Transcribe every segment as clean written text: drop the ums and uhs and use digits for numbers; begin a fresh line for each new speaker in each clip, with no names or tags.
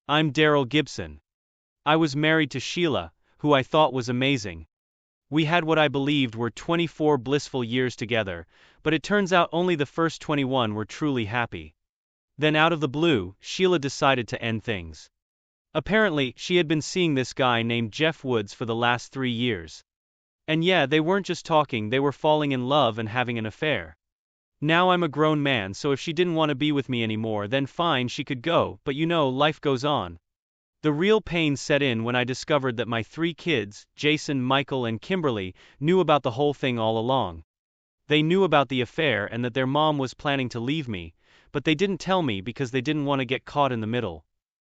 I'm Daryl Gibson. I was married to Sheila, who I thought was amazing. We had what I believed were 24 blissful years together, but it turns out only the first 21 were truly happy. Then out of the blue, Sheila decided to end things. Apparently, she had been seeing this guy named Jeff Woods for the last 3 years. And yeah, they weren't just talking, they were falling in love and having an affair. Now I'm a grown man, so if she didn't want to be with me anymore, then fine, she could go, but life goes on. The real pain set in when I discovered that my 3 kids, Jason, Michael, and Kimberly, knew about the whole thing all along. They knew about the affair and that their mom was planning to leave me, but they didn't tell me because they didn't want to get caught in the middle.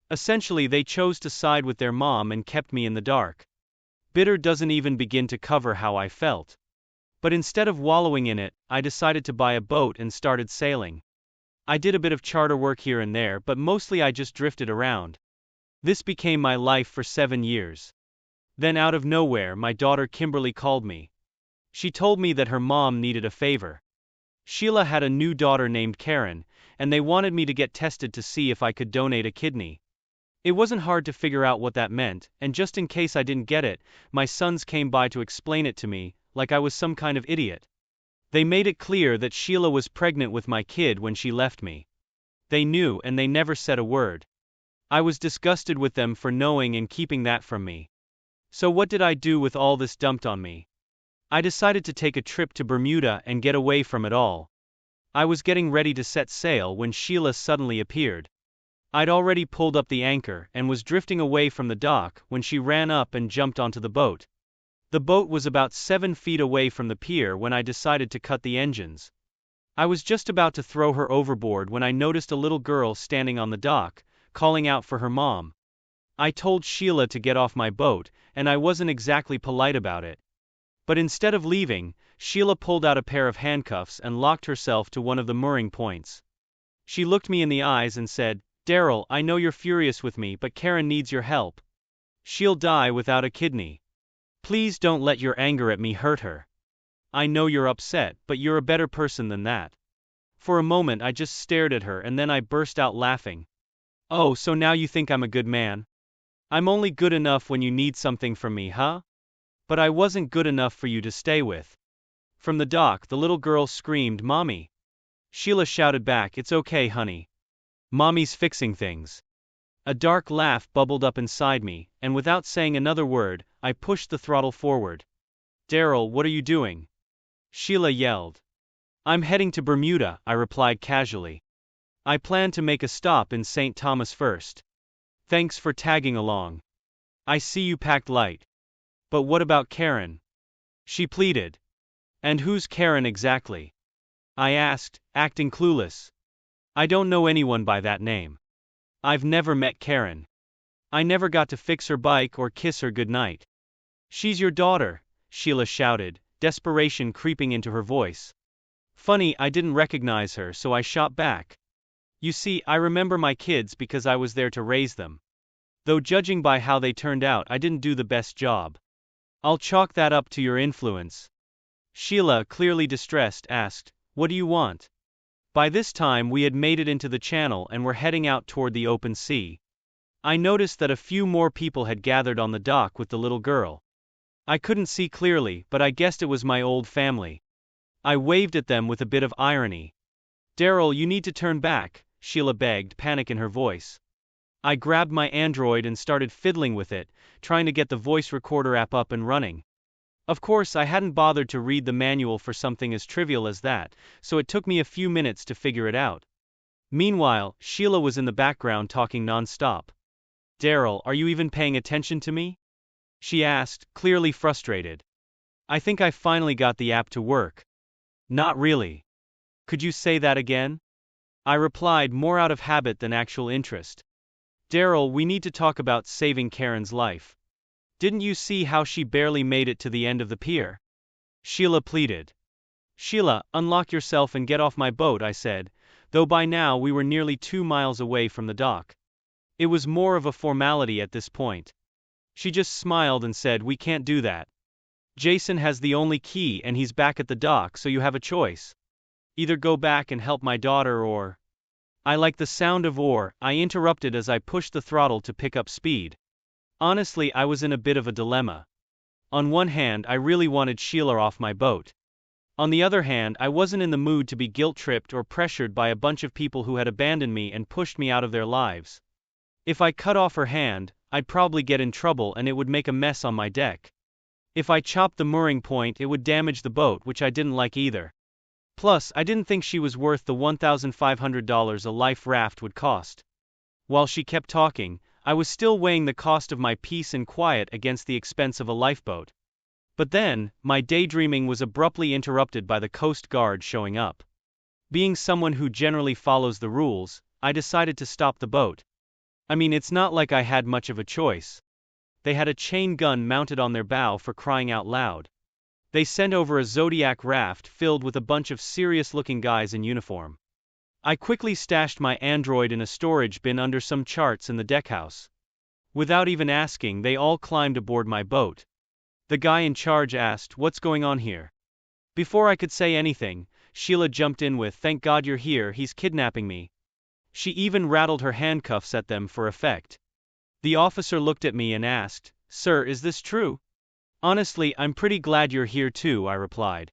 Essentially, they chose to side with their mom and kept me in the dark. Bitter doesn't even begin to cover how I felt. But instead of wallowing in it, I decided to buy a boat and started sailing. I did a bit of charter work here and there, but mostly I just drifted around. This became my life for 7 years. Then out of nowhere, my daughter Kimberly called me. She told me that her mom needed a favor. Sheila had a new daughter named Karen, and they wanted me to get tested to see if I could donate a kidney. It wasn't hard to figure out what that meant, and just in case I didn't get it, my sons came by to explain it to me, like I was some kind of idiot. They made it clear that Sheila was pregnant with my kid when she left me. They knew, and they never said a word. I was disgusted with them for knowing and keeping that from me. So what did I do with all this dumped on me? I decided to take a trip to Bermuda and get away from it all. I was getting ready to set sail when Sheila suddenly appeared. I'd already pulled up the anchor and was drifting away from the dock when she ran up and jumped onto the boat. The boat was about 7 feet away from the pier when I decided to cut the engines. I was just about to throw her overboard when I noticed a little girl standing on the dock, calling out for her mom. I told Sheila to get off my boat, and I wasn't exactly polite about it. But instead of leaving, Sheila pulled out a pair of handcuffs and locked herself to one of the mooring points. She looked me in the eyes and said, "Daryl, I know you're furious with me, but Karen needs your help. She'll die without a kidney. Please don't let your anger at me hurt her. I know you're upset, but you're a better person than that." For a moment I just stared at her and then I burst out laughing. "Oh, so now you think I'm a good man? I'm only good enough when you need something from me, huh? But I wasn't good enough for you to stay with." From the dock, the little girl screamed, "Mommy!" Sheila shouted back, "It's okay, honey. Mommy's fixing things." A dark laugh bubbled up inside me, and without saying another word, I pushed the throttle forward. "Daryl, what are you doing?" Sheila yelled. "I'm heading to Bermuda," I replied casually. "I plan to make a stop in St. Thomas first. Thanks for tagging along. I see you packed light. But what about Karen?" she pleaded. "And who's Karen exactly?" I asked, acting clueless. "I don't know anyone by that name. I've never met Karen. I never got to fix her bike or kiss her goodnight." "She's your daughter," Sheila shouted, desperation creeping into her voice. Funny, I didn't recognize her, so I shot back. "You see, I remember my kids because I was there to raise them. Though judging by how they turned out, I didn't do the best job. I'll chalk that up to your influence." Sheila, clearly distressed, asked, "What do you want?" By this time we had made it into the channel and were heading out toward the open sea. I noticed that a few more people had gathered on the dock with the little girl. I couldn't see clearly, but I guessed it was my old family. I waved at them with a bit of irony. "Daryl, you need to turn back," Sheila begged, panic in her voice. I grabbed my Android and started fiddling with it, trying to get the voice recorder app up and running. Of course, I hadn't bothered to read the manual for something as trivial as that, so it took me a few minutes to figure it out. Meanwhile, Sheila was in the background talking non-stop. "Daryl, are you even paying attention to me?" she asked, clearly frustrated. "I think I finally got the app to work." "Not really." "Could you say that again?" I replied, more out of habit than actual interest. "Daryl, we need to talk about saving Karen's life. Didn't you see how she barely made it to the end of the pier?" Sheila pleaded. "Sheila, unlock yourself and get off my boat," I said, though by now we were nearly 2 miles away from the dock. It was more of a formality at this point. She just smiled and said, "We can't do that. Jason has the only key and he's back at the dock, so you have a choice. Either go back and help my daughter or..." I like the sound of ore, I interrupted as I pushed the throttle to pick up speed. Honestly, I was in a bit of a dilemma. On one hand, I really wanted Sheila off my boat. On the other hand, I wasn't in the mood to be guilt-tripped or pressured by a bunch of people who had abandoned me and pushed me out of their lives. If I cut off her hand, I'd probably get in trouble and it would make a mess on my deck. If I chopped the mooring point, it would damage the boat, which I didn't like either. Plus, I didn't think she was worth the $1,500 a life raft would cost. While she kept talking, I was still weighing the cost of my peace and quiet against the expense of a lifeboat. But then, my daydreaming was abruptly interrupted by the Coast Guard showing up. Being someone who generally follows the rules, I decided to stop the boat. I mean, it's not like I had much of a choice. They had a chain gun mounted on their bow, for crying out loud. They sent over a Zodiac raft filled with a bunch of serious-looking guys in uniform. I quickly stashed my Android in a storage bin under some charts in the deckhouse. Without even asking, they all climbed aboard my boat. The guy in charge asked, "What's going on here?" Before I could say anything, Sheila jumped in with, "Thank God you're here, he's kidnapping me." She even rattled her handcuffs at them for effect. The officer looked at me and asked, "Sir, is this true?" "Honestly, I'm pretty glad you're here too," I replied.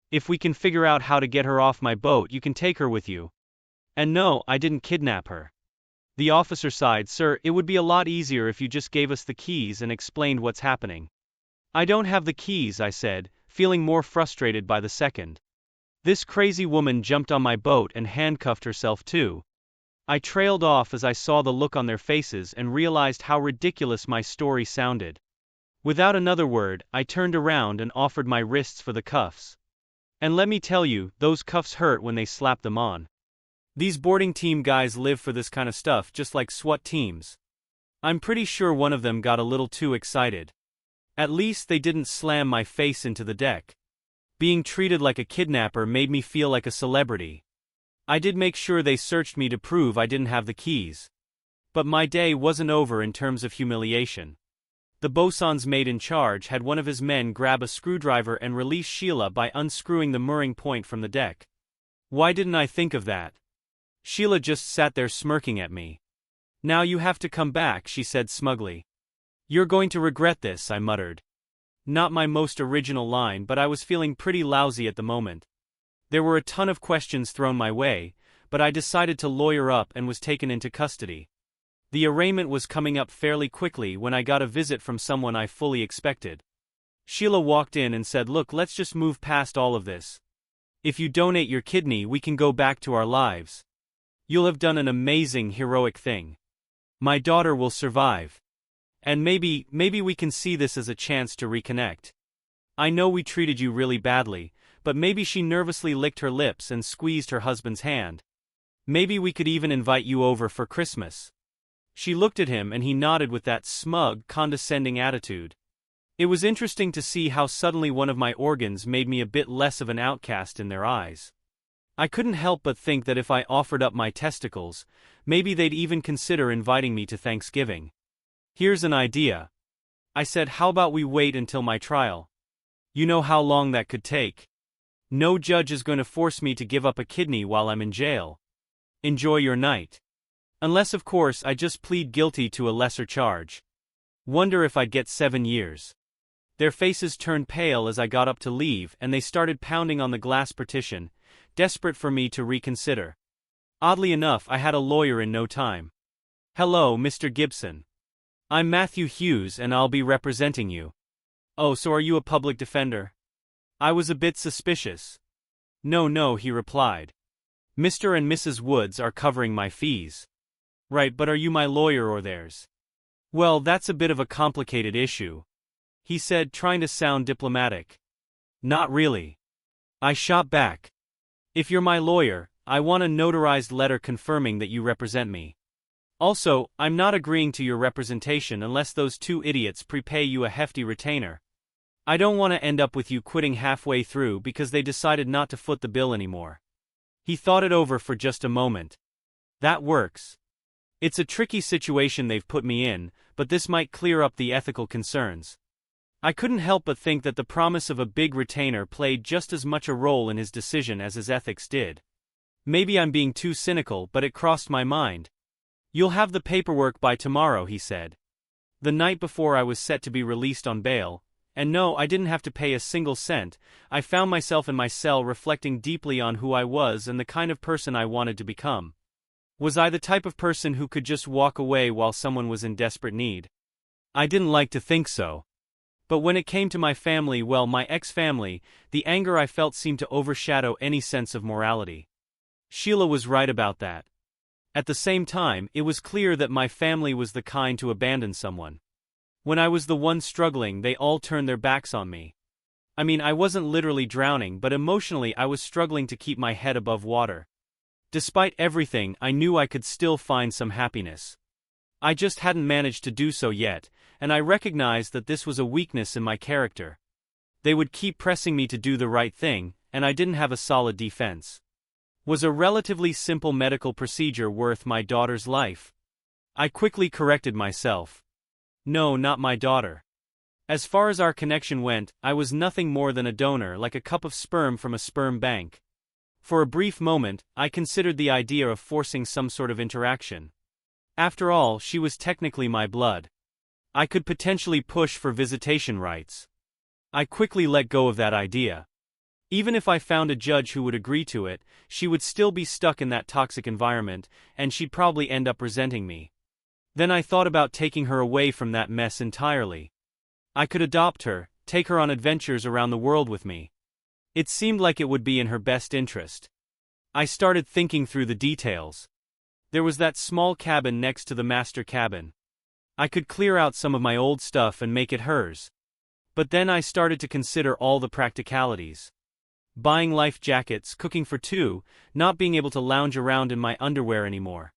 "If we can figure out how to get her off my boat, you can take her with you." "And no, I didn't kidnap her." The officer sighed, "Sir, it would be a lot easier if you just gave us the keys and explained what's happening." "I don't have the keys," I said, feeling more frustrated by the second. "This crazy woman jumped on my boat and handcuffed herself too." I trailed off as I saw the look on their faces and realized how ridiculous my story sounded. Without another word, I turned around and offered my wrists for the cuffs. And let me tell you, those cuffs hurt when they slapped them on. These boarding team guys live for this kind of stuff, just like SWAT teams. I'm pretty sure one of them got a little too excited. At least they didn't slam my face into the deck. Being treated like a kidnapper made me feel like a celebrity. I did make sure they searched me to prove I didn't have the keys. But my day wasn't over in terms of humiliation. The bosun's mate in charge had one of his men grab a screwdriver and release Sheila by unscrewing the mooring point from the deck. Why didn't I think of that? Sheila just sat there smirking at me. "Now you have to come back," she said smugly. "You're going to regret this," I muttered. Not my most original line, but I was feeling pretty lousy at the moment. There were a ton of questions thrown my way, but I decided to lawyer up and was taken into custody. The arraignment was coming up fairly quickly when I got a visit from someone I fully expected. Sheila walked in and said, "Look, let's just move past all of this. If you donate your kidney, we can go back to our lives. You'll have done an amazing, heroic thing. My daughter will survive. And maybe we can see this as a chance to reconnect. I know we treated you really badly, but maybe." She nervously licked her lips and squeezed her husband's hand. "Maybe we could even invite you over for Christmas." She looked at him and he nodded with that smug, condescending attitude. It was interesting to see how suddenly one of my organs made me a bit less of an outcast in their eyes. I couldn't help but think that if I offered up my testicles, maybe they'd even consider inviting me to Thanksgiving. "Here's an idea," I said. "How about we wait until my trial? You know how long that could take. No judge is going to force me to give up a kidney while I'm in jail. Enjoy your night. Unless, of course, I just plead guilty to a lesser charge. Wonder if I'd get 7 years. Their faces turned pale as I got up to leave, and they started pounding on the glass partition, desperate for me to reconsider. Oddly enough, I had a lawyer in no time. "Hello, Mr. Gibson. I'm Matthew Hughes and I'll be representing you." "Oh, so are you a public defender?" I was a bit suspicious. No, he replied. "Mr. and Mrs. Woods are covering my fees." "Right, but are you my lawyer or theirs?" "Well, that's a bit of a complicated issue," he said, trying to sound diplomatic. "Not really," I shot back. "If you're my lawyer, I want a notarized letter confirming that you represent me. Also, I'm not agreeing to your representation unless those two idiots prepay you a hefty retainer. I don't want to end up with you quitting halfway through because they decided not to foot the bill anymore." He thought it over for just a moment. "That works. It's a tricky situation they've put me in, but this might clear up the ethical concerns." I couldn't help but think that the promise of a big retainer played just as much a role in his decision as his ethics did. Maybe I'm being too cynical, but it crossed my mind. You'll have the paperwork by tomorrow, he said. The night before I was set to be released on bail, and no, I didn't have to pay a single cent. I found myself in my cell reflecting deeply on who I was and the kind of person I wanted to become. Was I the type of person who could just walk away while someone was in desperate need? I didn't like to think so. But when it came to my family, well, my ex-family, the anger I felt seemed to overshadow any sense of morality. Sheila was right about that. At the same time, it was clear that my family was the kind to abandon someone. When I was the one struggling, they all turned their backs on me. I mean, I wasn't literally drowning, but emotionally I was struggling to keep my head above water. Despite everything, I knew I could still find some happiness. I just hadn't managed to do so yet, and I recognized that this was a weakness in my character. They would keep pressing me to do the right thing, and I didn't have a solid defense. Was a relatively simple medical procedure worth my daughter's life? I quickly corrected myself. No, not my daughter. As far as our connection went, I was nothing more than a donor, like a cup of sperm from a sperm bank. For a brief moment, I considered the idea of forcing some sort of interaction. After all, she was technically my blood. I could potentially push for visitation rights. I quickly let go of that idea. Even if I found a judge who would agree to it, she would still be stuck in that toxic environment, and she'd probably end up resenting me. Then I thought about taking her away from that mess entirely. I could adopt her, take her on adventures around the world with me. It seemed like it would be in her best interest. I started thinking through the details. There was that small cabin next to the master cabin. I could clear out some of my old stuff and make it hers. But then I started to consider all the practicalities. Buying life jackets, cooking for two, not being able to lounge around in my underwear anymore.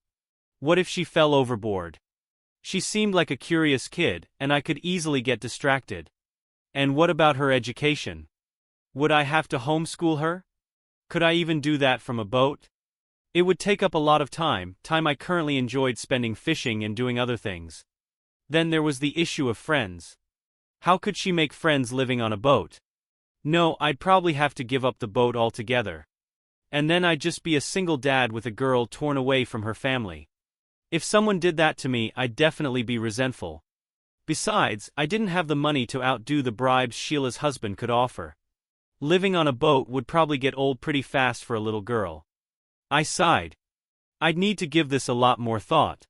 What if she fell overboard? She seemed like a curious kid, and I could easily get distracted. And what about her education? Would I have to homeschool her? Could I even do that from a boat? It would take up a lot of time I currently enjoyed spending fishing and doing other things. Then there was the issue of friends. How could she make friends living on a boat? No, I'd probably have to give up the boat altogether. And then I'd just be a single dad with a girl torn away from her family. If someone did that to me, I'd definitely be resentful. Besides, I didn't have the money to outdo the bribes Sheila's husband could offer. Living on a boat would probably get old pretty fast for a little girl. I sighed. I'd need to give this a lot more thought.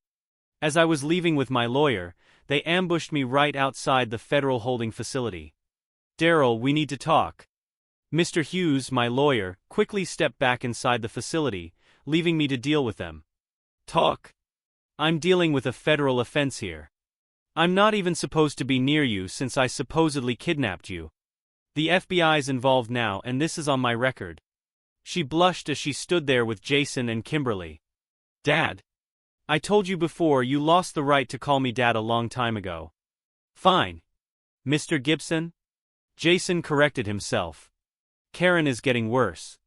As I was leaving with my lawyer, they ambushed me right outside the federal holding facility. Daryl, we need to talk. Mr. Hughes, my lawyer, quickly stepped back inside the facility, leaving me to deal with them. Talk? I'm dealing with a federal offense here. I'm not even supposed to be near you since I supposedly kidnapped you. The FBI's involved now, and this is on my record. She blushed as she stood there with Jason and Kimberly. Dad. I told you before, you lost the right to call me Dad a long time ago. Fine. Mr. Gibson? Jason corrected himself. Karen is getting worse.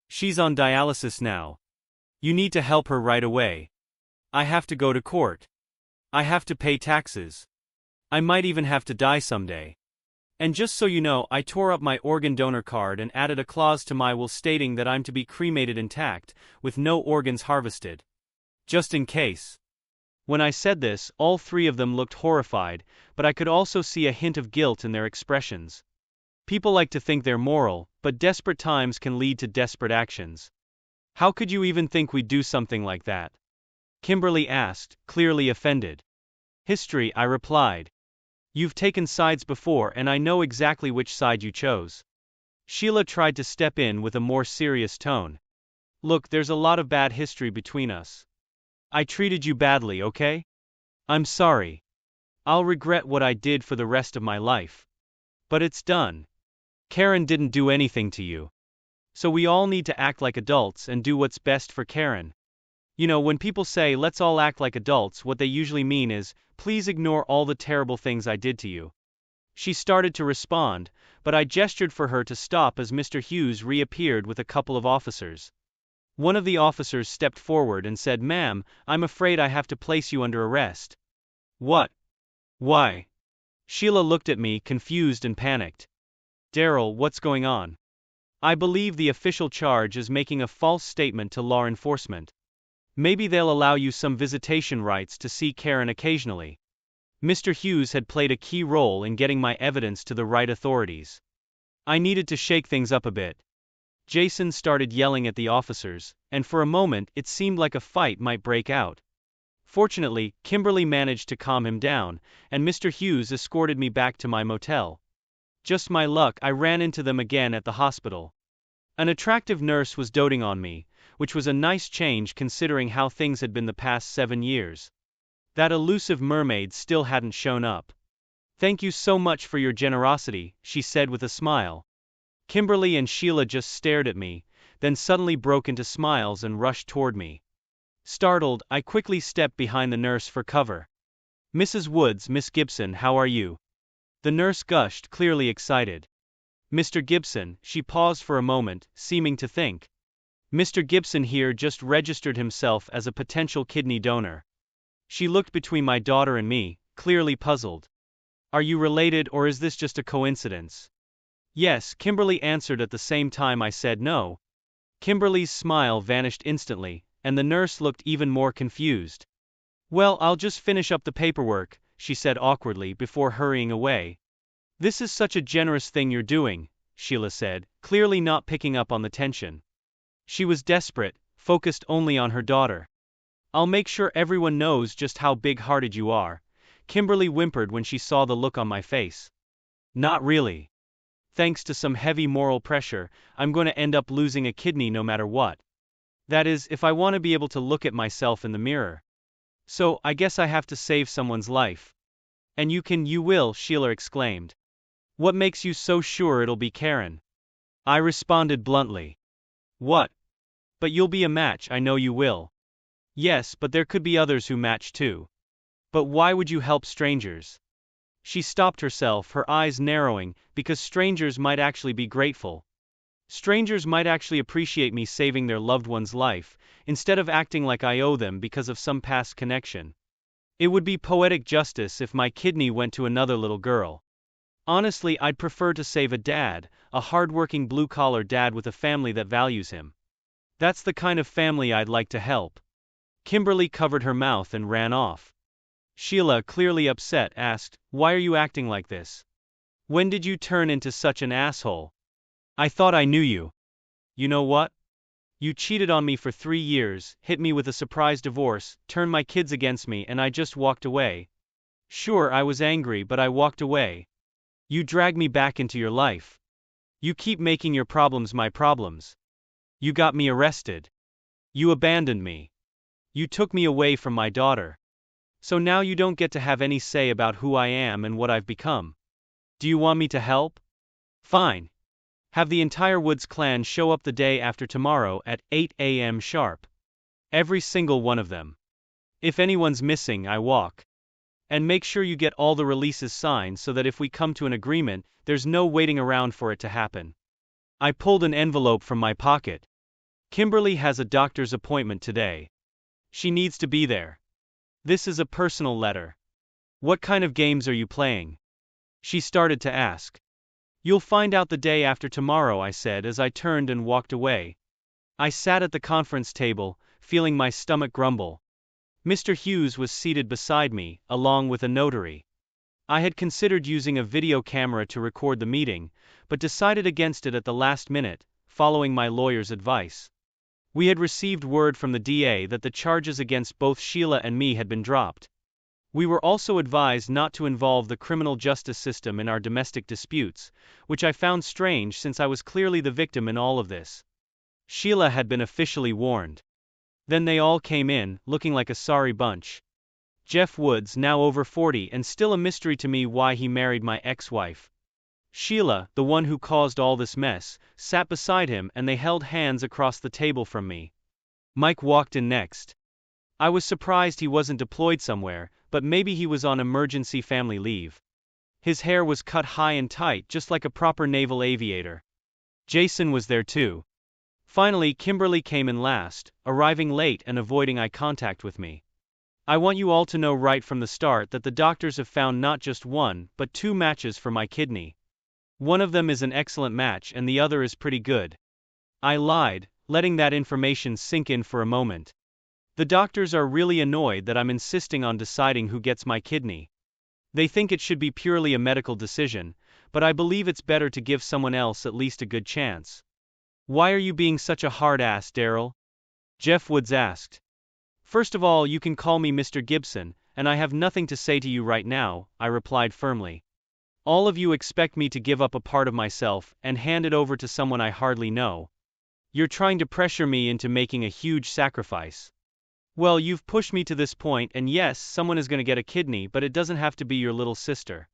She's on dialysis now. You need to help her right away. I have to go to court. I have to pay taxes. I might even have to die someday. And just so you know, I tore up my organ donor card and added a clause to my will stating that I'm to be cremated intact, with no organs harvested. Just in case. When I said this, all three of them looked horrified, but I could also see a hint of guilt in their expressions. People like to think they're moral, but desperate times can lead to desperate actions. How could you even think we'd do something like that? Kimberly asked, clearly offended. History, I replied. You've taken sides before and I know exactly which side you chose. Sheila tried to step in with a more serious tone. Look, there's a lot of bad history between us. I treated you badly, okay? I'm sorry. I'll regret what I did for the rest of my life. But it's done. Karen didn't do anything to you. So we all need to act like adults and do what's best for Karen. You know, when people say, let's all act like adults, what they usually mean is, please ignore all the terrible things I did to you. She started to respond, but I gestured for her to stop as Mr. Hughes reappeared with a couple of officers. One of the officers stepped forward and said, Ma'am, I'm afraid I have to place you under arrest. What? Why? Sheila looked at me, confused and panicked. Daryl, what's going on? I believe the official charge is making a false statement to law enforcement. Maybe they'll allow you some visitation rights to see Karen occasionally. Mr. Hughes had played a key role in getting my evidence to the right authorities. I needed to shake things up a bit. Jason started yelling at the officers, and for a moment it seemed like a fight might break out. Fortunately, Kimberly managed to calm him down, and Mr. Hughes escorted me back to my motel. Just my luck, I ran into them again at the hospital. An attractive nurse was doting on me, which was a nice change considering how things had been the past 7 years. That elusive mermaid still hadn't shown up. "Thank you so much for your generosity," she said with a smile. Kimberly and Sheila just stared at me, then suddenly broke into smiles and rushed toward me. Startled, I quickly stepped behind the nurse for cover. "Mrs. Woods, Miss Gibson, how are you?" The nurse gushed, clearly excited. "Mr. Gibson," she paused for a moment, seeming to think. "Mr. Gibson here just registered himself as a potential kidney donor." She looked between my daughter and me, clearly puzzled. "Are you related or is this just a coincidence?" "Yes," Kimberly answered at the same time I said no. Kimberly's smile vanished instantly, and the nurse looked even more confused. "Well, I'll just finish up the paperwork," she said awkwardly before hurrying away. "This is such a generous thing you're doing," Sheila said, clearly not picking up on the tension. She was desperate, focused only on her daughter. "I'll make sure everyone knows just how big-hearted you are," Kimberly whimpered when she saw the look on my face. "Not really. Thanks to some heavy moral pressure, I'm going to end up losing a kidney no matter what. That is, if I want to be able to look at myself in the mirror. So, I guess I have to save someone's life." "And you will," Sheila exclaimed. "What makes you so sure it'll be Karen?" I responded bluntly. "What? But you'll be a match, I know you will." "Yes, but there could be others who match too." "But why would you help strangers?" She stopped herself, her eyes narrowing, because strangers might actually be grateful. Strangers might actually appreciate me saving their loved one's life, instead of acting like I owe them because of some past connection. It would be poetic justice if my kidney went to another little girl. Honestly, I'd prefer to save a dad, a hardworking blue-collar dad with a family that values him. That's the kind of family I'd like to help. Kimberly covered her mouth and ran off. Sheila, clearly upset, asked, "Why are you acting like this? When did you turn into such an asshole? I thought I knew you. You know what? You cheated on me for 3 years, hit me with a surprise divorce, turned my kids against me, and I just walked away. Sure, I was angry, but I walked away. You dragged me back into your life. You keep making your problems my problems. You got me arrested. You abandoned me. You took me away from my daughter. So now you don't get to have any say about who I am and what I've become. Do you want me to help? Fine. Have the entire Woods clan show up the day after tomorrow at 8 a.m. sharp. Every single one of them. If anyone's missing, I walk. And make sure you get all the releases signed so that if we come to an agreement, there's no waiting around for it to happen." I pulled an envelope from my pocket. "Kimberly has a doctor's appointment today. She needs to be there. This is a personal letter." "What kind of games are you playing?" she started to ask. "You'll find out the day after tomorrow," I said as I turned and walked away. I sat at the conference table, feeling my stomach grumble. Mr. Hughes was seated beside me, along with a notary. I had considered using a video camera to record the meeting, but decided against it at the last minute, following my lawyer's advice. We had received word from the DA that the charges against both Sheila and me had been dropped. We were also advised not to involve the criminal justice system in our domestic disputes, which I found strange since I was clearly the victim in all of this. Sheila had been officially warned. Then they all came in, looking like a sorry bunch. Jeff Woods, now over 40 and still a mystery to me why he married my ex-wife. Sheila, the one who caused all this mess, sat beside him and they held hands across the table from me. Mike walked in next. I was surprised he wasn't deployed somewhere, but maybe he was on emergency family leave. His hair was cut high and tight just like a proper naval aviator. Jason was there too. Finally, Kimberly came in last, arriving late and avoiding eye contact with me. "I want you all to know right from the start that the doctors have found not just 1, but 2 matches for my kidney. One of them is an excellent match and the other is pretty good. I lied, letting that information sink in for a moment. The doctors are really annoyed that I'm insisting on deciding who gets my kidney. They think it should be purely a medical decision, but I believe it's better to give someone else at least a good chance. Why are you being such a hard ass, Daryl? Jeff Woods asked. First of all, you can call me Mr. Gibson, and I have nothing to say to you right now, I replied firmly. All of you expect me to give up a part of myself and hand it over to someone I hardly know. You're trying to pressure me into making a huge sacrifice. Well, you've pushed me to this point, and yes, someone is going to get a kidney, but it doesn't have to be your little sister.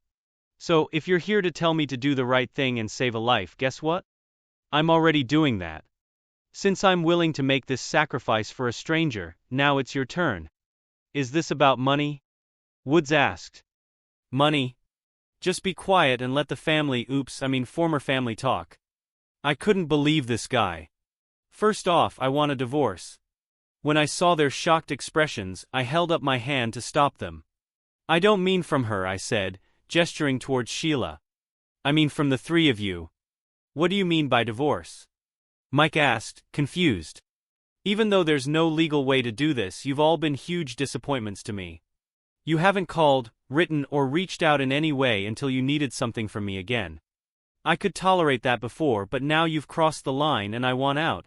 So, if you're here to tell me to do the right thing and save a life, guess what? I'm already doing that. Since I'm willing to make this sacrifice for a stranger, now it's your turn. Is this about money? Woods asked. Money? Just be quiet and let the former family talk. I couldn't believe this guy. First off, I want a divorce. When I saw their shocked expressions, I held up my hand to stop them. I don't mean from her, I said, gesturing towards Sheila. I mean from the three of you. What do you mean by divorce? Mike asked, confused. Even though there's no legal way to do this, you've all been huge disappointments to me. You haven't called, written, or reached out in any way until you needed something from me again. I could tolerate that before, but now you've crossed the line and I want out.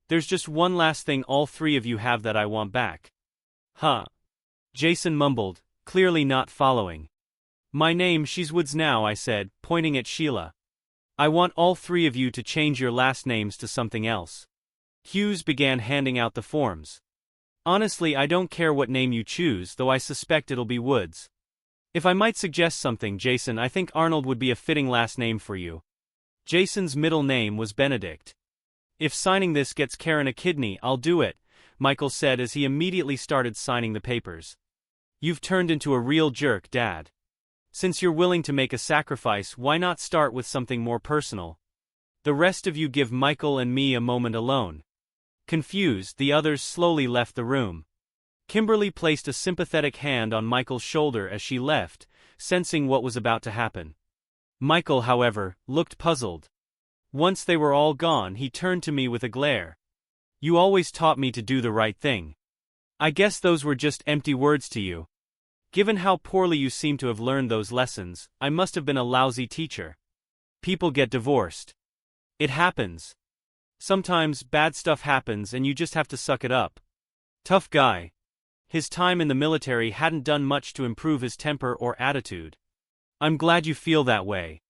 There's just one last thing all three of you have that I want back. Huh? Jason mumbled, clearly not following. My name, she's Woods now, I said, pointing at Sheila. I want all three of you to change your last names to something else. Hughes began handing out the forms. Honestly, I don't care what name you choose, though I suspect it'll be Woods. If I might suggest something, Jason, I think Arnold would be a fitting last name for you. Jason's middle name was Benedict. If signing this gets Karen a kidney, I'll do it, Michael said as he immediately started signing the papers. You've turned into a real jerk, Dad. Since you're willing to make a sacrifice, why not start with something more personal? The rest of you give Michael and me a moment alone. Confused, the others slowly left the room. Kimberly placed a sympathetic hand on Michael's shoulder as she left, sensing what was about to happen. Michael, however, looked puzzled. Once they were all gone, he turned to me with a glare. You always taught me to do the right thing. I guess those were just empty words to you. Given how poorly you seem to have learned those lessons, I must have been a lousy teacher. People get divorced. It happens. Sometimes bad stuff happens and you just have to suck it up. Tough guy. His time in the military hadn't done much to improve his temper or attitude. I'm glad you feel that way.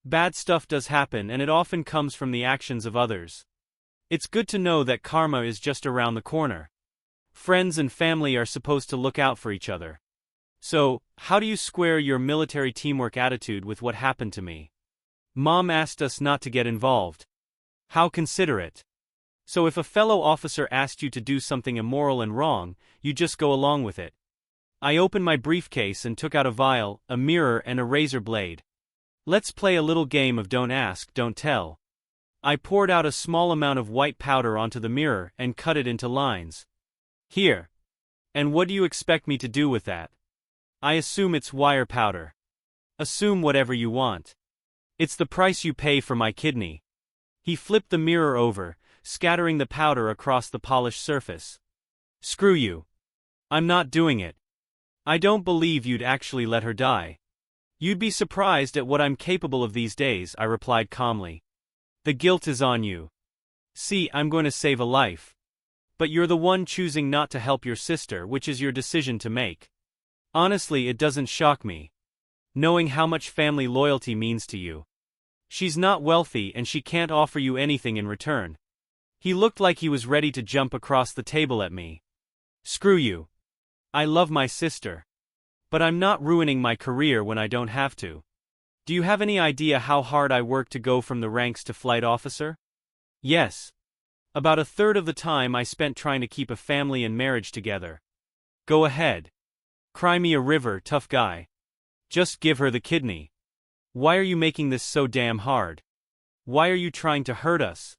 Bad stuff does happen and it often comes from the actions of others. It's good to know that karma is just around the corner. Friends and family are supposed to look out for each other. So, how do you square your military teamwork attitude with what happened to me? Mom asked us not to get involved. How considerate. So if a fellow officer asked you to do something immoral and wrong, you just go along with it. I opened my briefcase and took out a vial, a mirror and a razor blade. Let's play a little game of don't ask, don't tell. I poured out a small amount of white powder onto the mirror and cut it into lines. Here. And what do you expect me to do with that? I assume it's wire powder. Assume whatever you want. It's the price you pay for my kidney. He flipped the mirror over, scattering the powder across the polished surface. Screw you. I'm not doing it. I don't believe you'd actually let her die. You'd be surprised at what I'm capable of these days, I replied calmly. The guilt is on you. See, I'm going to save a life. But you're the one choosing not to help your sister, which is your decision to make. Honestly, it doesn't shock me. Knowing how much family loyalty means to you. She's not wealthy and she can't offer you anything in return. He looked like he was ready to jump across the table at me. Screw you. I love my sister. But I'm not ruining my career when I don't have to. Do you have any idea how hard I work to go from the ranks to flight officer? Yes. About a third of the time I spent trying to keep a family and marriage together. Go ahead. Cry me a river, tough guy. Just give her the kidney. Why are you making this so damn hard? Why are you trying to hurt us?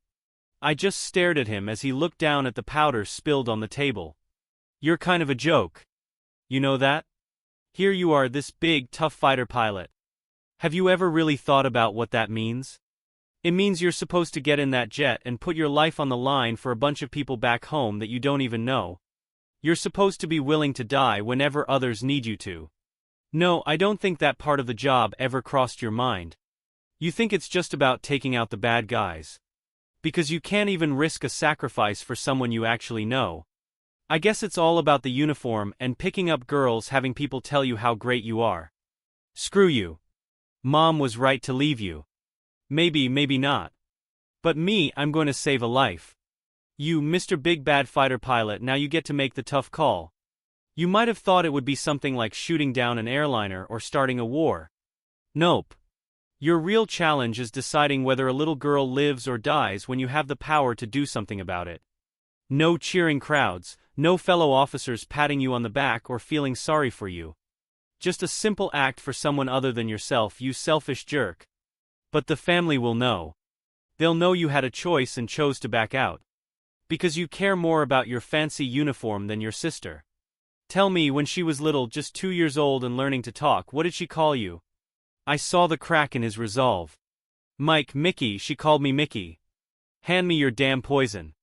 I just stared at him as he looked down at the powder spilled on the table. You're kind of a joke. You know that? Here you are, this big, tough fighter pilot. Have you ever really thought about what that means? It means you're supposed to get in that jet and put your life on the line for a bunch of people back home that you don't even know. You're supposed to be willing to die whenever others need you to. No, I don't think that part of the job ever crossed your mind. You think it's just about taking out the bad guys. Because you can't even risk a sacrifice for someone you actually know. I guess it's all about the uniform and picking up girls, having people tell you how great you are. Screw you. Mom was right to leave you. Maybe, maybe not. But me, I'm going to save a life. You, Mr. Big Bad Fighter Pilot, now you get to make the tough call. You might have thought it would be something like shooting down an airliner or starting a war. Nope. Your real challenge is deciding whether a little girl lives or dies when you have the power to do something about it. No cheering crowds, no fellow officers patting you on the back or feeling sorry for you. Just a simple act for someone other than yourself, you selfish jerk. But the family will know. They'll know you had a choice and chose to back out. Because you care more about your fancy uniform than your sister. Tell me, when she was little, just 2 years old and learning to talk, what did she call you? I saw the crack in his resolve. Mickey, she called me Mickey. Hand me your damn poison.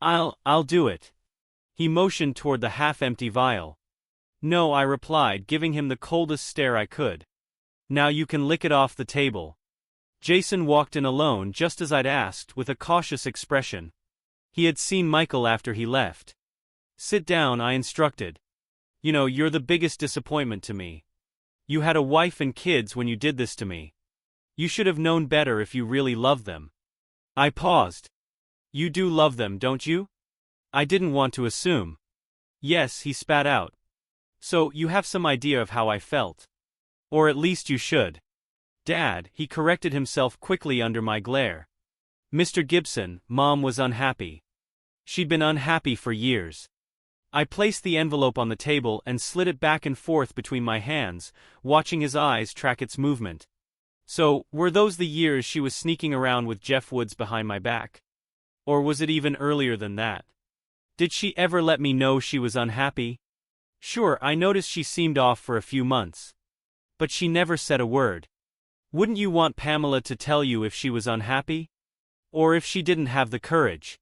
I'll do it. He motioned toward the half-empty vial. No, I replied, giving him the coldest stare I could. Now you can lick it off the table. Jason walked in alone, just as I'd asked, with a cautious expression. He had seen Michael after he left. Sit down, I instructed. You know, you're the biggest disappointment to me. You had a wife and kids when you did this to me. You should have known better if you really loved them. I paused. You do love them, don't you? I didn't want to assume. Yes, he spat out. So, you have some idea of how I felt. Or at least you should. Dad, he corrected himself quickly under my glare. Mr. Gibson, Mom was unhappy. She'd been unhappy for years. I placed the envelope on the table and slid it back and forth between my hands, watching his eyes track its movement. So, were those the years she was sneaking around with Jeff Woods behind my back? Or was it even earlier than that? Did she ever let me know she was unhappy? Sure, I noticed she seemed off for a few months. But she never said a word. Wouldn't you want Pamela to tell you if she was unhappy? Or if she didn't have the courage?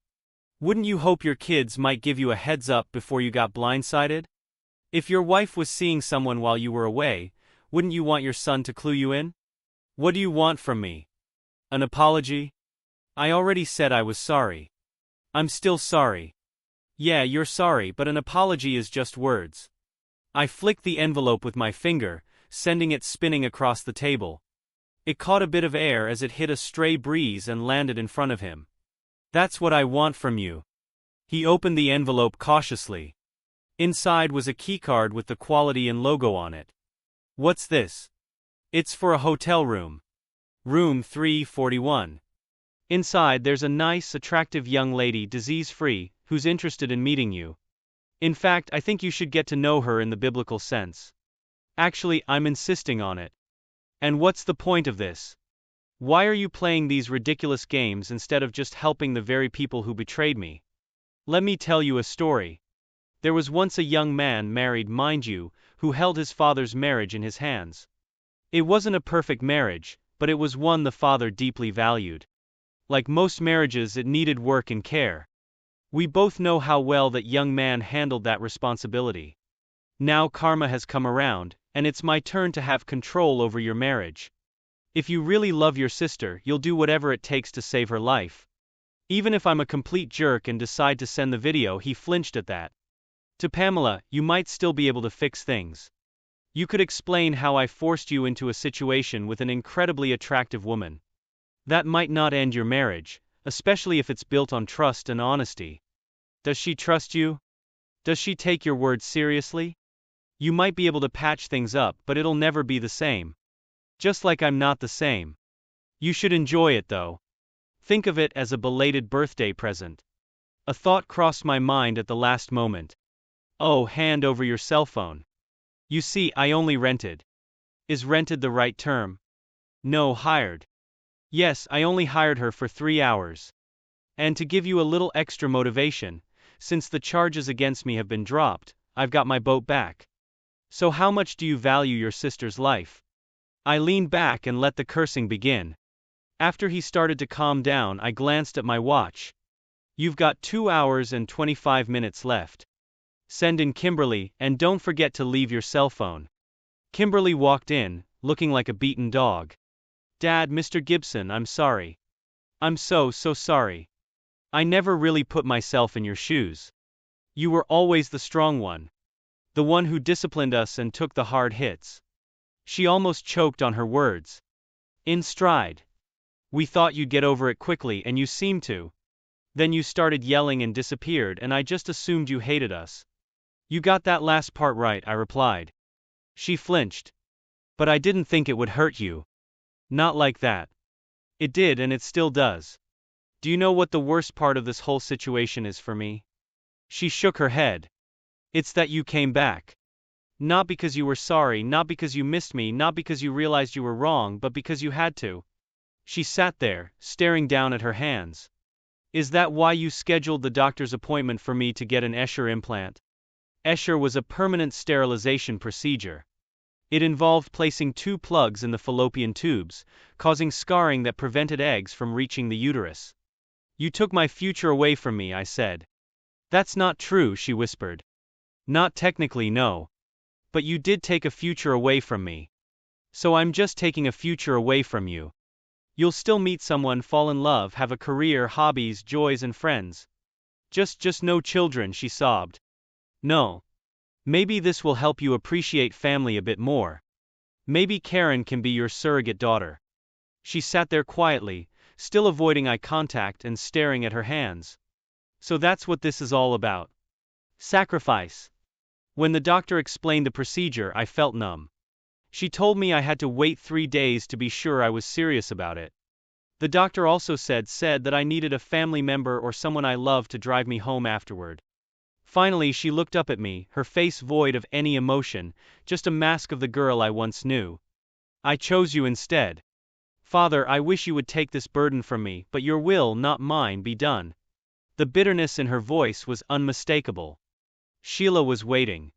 Wouldn't you hope your kids might give you a heads up before you got blindsided? If your wife was seeing someone while you were away, wouldn't you want your son to clue you in? What do you want from me? An apology? I already said I was sorry. I'm still sorry. Yeah, you're sorry, but an apology is just words. I flicked the envelope with my finger, sending it spinning across the table. It caught a bit of air as it hit a stray breeze and landed in front of him. That's what I want from you. He opened the envelope cautiously. Inside was a keycard with the quality and logo on it. What's this? It's for a hotel room. Room 341. Inside there's a nice, attractive young lady, disease-free, who's interested in meeting you. In fact, I think you should get to know her in the biblical sense. Actually, I'm insisting on it. And what's the point of this? Why are you playing these ridiculous games instead of just helping the very people who betrayed me? Let me tell you a story. There was once a young man, married, mind you, who held his father's marriage in his hands. It wasn't a perfect marriage, but it was one the father deeply valued. Like most marriages, it needed work and care. We both know how well that young man handled that responsibility. Now karma has come around, and it's my turn to have control over your marriage. If you really love your sister, you'll do whatever it takes to save her life. Even if I'm a complete jerk and decide to send the video, he flinched at that. To Pamela, you might still be able to fix things. You could explain how I forced you into a situation with an incredibly attractive woman. That might not end your marriage, especially if it's built on trust and honesty. Does she trust you? Does she take your words seriously? You might be able to patch things up, but it'll never be the same. Just like I'm not the same. You should enjoy it though. Think of it as a belated birthday present. A thought crossed my mind at the last moment. Oh, hand over your cell phone. You see, I only rented. Is rented the right term? No, hired. Yes, I only hired her for 3 hours. And to give you a little extra motivation, since the charges against me have been dropped, I've got my boat back. So how much do you value your sister's life? I leaned back and let the cursing begin. After he started to calm down, I glanced at my watch. You've got 2 hours and 25 minutes left. Send in Kimberly, and don't forget to leave your cell phone. Kimberly walked in, looking like a beaten dog. Dad, Mr. Gibson, I'm sorry. I'm so sorry. I never really put myself in your shoes. You were always the strong one. The one who disciplined us and took the hard hits. She almost choked on her words. In stride. We thought you'd get over it quickly, and you seemed to. Then you started yelling and disappeared, and I just assumed you hated us. You got that last part right, I replied. She flinched. But I didn't think it would hurt you. Not like that. It did, and it still does. Do you know what the worst part of this whole situation is for me? She shook her head. It's that you came back. Not because you were sorry, not because you missed me, not because you realized you were wrong, but because you had to. She sat there, staring down at her hands. Is that why you scheduled the doctor's appointment for me to get an Escher implant? Escher was a permanent sterilization procedure. It involved placing 2 plugs in the fallopian tubes, causing scarring that prevented eggs from reaching the uterus. You took my future away from me, I said. That's not true, she whispered. Not technically, no. But you did take a future away from me. So I'm just taking a future away from you. You'll still meet someone, fall in love, have a career, hobbies, joys, and friends. Just no children, she sobbed. No. Maybe this will help you appreciate family a bit more. Maybe Karen can be your surrogate daughter. She sat there quietly, still avoiding eye contact and staring at her hands. So that's what this is all about. Sacrifice. When the doctor explained the procedure, I felt numb. She told me I had to wait 3 days to be sure I was serious about it. The doctor also said that I needed a family member or someone I loved to drive me home afterward. Finally, she looked up at me, her face void of any emotion, just a mask of the girl I once knew. I chose you instead. Father, I wish you would take this burden from me, but your will, not mine, be done. The bitterness in her voice was unmistakable. Sheila was waiting.